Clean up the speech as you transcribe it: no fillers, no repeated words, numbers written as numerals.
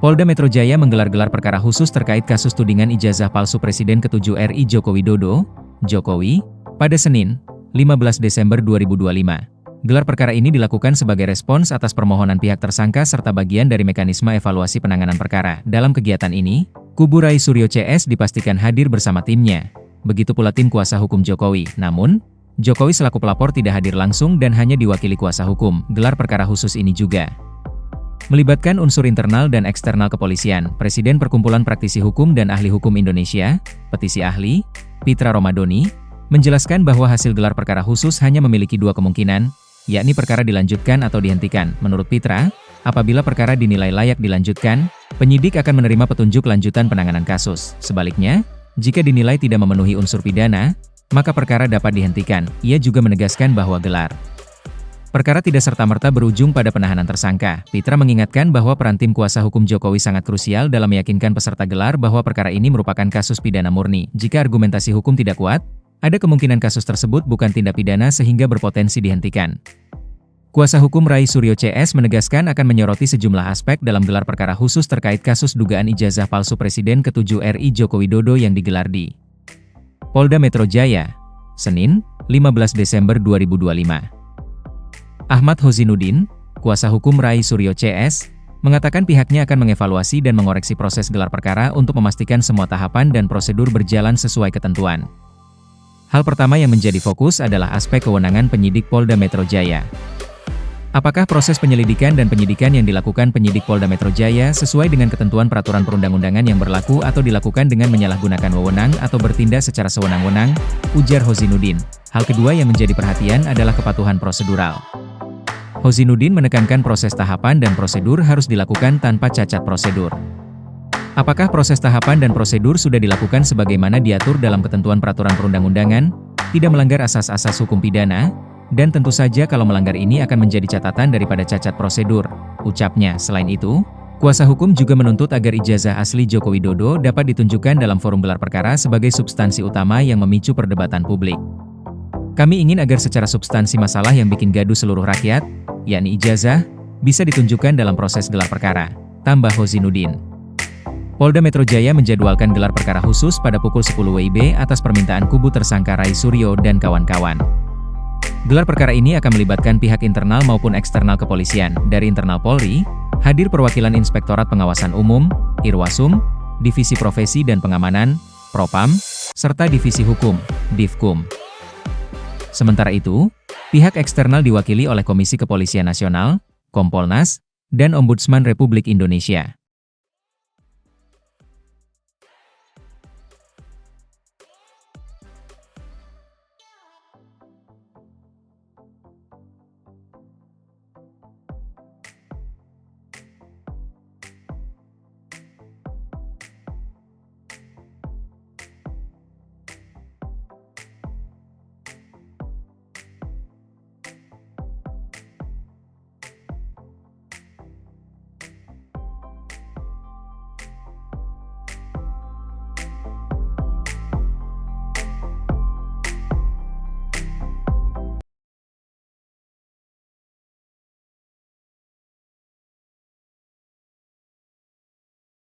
Polda Metro Jaya menggelar gelar perkara khusus terkait kasus tudingan ijazah palsu Presiden ke-7 RI Joko Widodo, Jokowi, pada Senin, 15 Desember 2025. Gelar perkara ini dilakukan sebagai respons atas permohonan pihak tersangka serta bagian dari mekanisme evaluasi penanganan perkara. Dalam kegiatan ini, kubu Rai Suryo CS dipastikan hadir bersama timnya. Begitu pula tim kuasa hukum Jokowi. Namun, Jokowi selaku pelapor tidak hadir langsung dan hanya diwakili kuasa hukum. Gelar perkara khusus ini juga melibatkan unsur internal dan eksternal kepolisian. Presiden Perkumpulan Praktisi Hukum dan Ahli Hukum Indonesia, Petisi Ahli, Pitra Romadoni, menjelaskan bahwa hasil gelar perkara khusus hanya memiliki dua kemungkinan, yakni perkara dilanjutkan atau dihentikan. Menurut Pitra, apabila perkara dinilai layak dilanjutkan, penyidik akan menerima petunjuk lanjutan penanganan kasus. Sebaliknya, jika dinilai tidak memenuhi unsur pidana, maka perkara dapat dihentikan. Ia juga menegaskan bahwa gelar perkara tidak serta-merta berujung pada penahanan tersangka. Pitra mengingatkan bahwa peran tim kuasa hukum Jokowi sangat krusial dalam meyakinkan peserta gelar bahwa perkara ini merupakan kasus pidana murni. Jika argumentasi hukum tidak kuat, ada kemungkinan kasus tersebut bukan tindak pidana sehingga berpotensi dihentikan. Kuasa hukum Rai Suryo CS menegaskan akan menyoroti sejumlah aspek dalam gelar perkara khusus terkait kasus dugaan ijazah palsu Presiden ke-7 RI Joko Widodo yang digelar di Polda Metro Jaya, Senin, 15 Desember 2025. Ahmad Hozinuddin, kuasa hukum Rai Suryo CS, mengatakan pihaknya akan mengevaluasi dan mengoreksi proses gelar perkara untuk memastikan semua tahapan dan prosedur berjalan sesuai ketentuan. Hal pertama yang menjadi fokus adalah aspek kewenangan penyidik Polda Metro Jaya. Apakah proses penyelidikan dan penyidikan yang dilakukan penyidik Polda Metro Jaya sesuai dengan ketentuan peraturan perundang-undangan yang berlaku atau dilakukan dengan menyalahgunakan wewenang atau bertindak secara sewenang-wenang, ujar Hozinuddin. Hal kedua yang menjadi perhatian adalah kepatuhan prosedural. Hozinuddin menekankan proses tahapan dan prosedur harus dilakukan tanpa cacat prosedur. Apakah proses tahapan dan prosedur sudah dilakukan sebagaimana diatur dalam ketentuan peraturan perundang-undangan, tidak melanggar asas-asas hukum pidana, dan tentu saja kalau melanggar ini akan menjadi catatan daripada cacat prosedur, ucapnya. Selain itu, kuasa hukum juga menuntut agar ijazah asli Joko Widodo dapat ditunjukkan dalam forum gelar perkara sebagai substansi utama yang memicu perdebatan publik. Kami ingin agar secara substansi masalah yang bikin gaduh seluruh rakyat, yakni ijazah, bisa ditunjukkan dalam proses gelar perkara, tambah Hozinuddin. Polda Metro Jaya menjadwalkan gelar perkara khusus pada pukul 10 WIB atas permintaan kubu tersangka Rai Suryo dan kawan-kawan. Gelar perkara ini akan melibatkan pihak internal maupun eksternal kepolisian. Dari internal Polri, hadir perwakilan Inspektorat Pengawasan Umum, Irwasum, Divisi Profesi dan Pengamanan, Propam, serta Divisi Hukum, Divkum. Sementara itu, pihak eksternal diwakili oleh Komisi Kepolisian Nasional, Kompolnas, dan Ombudsman Republik Indonesia.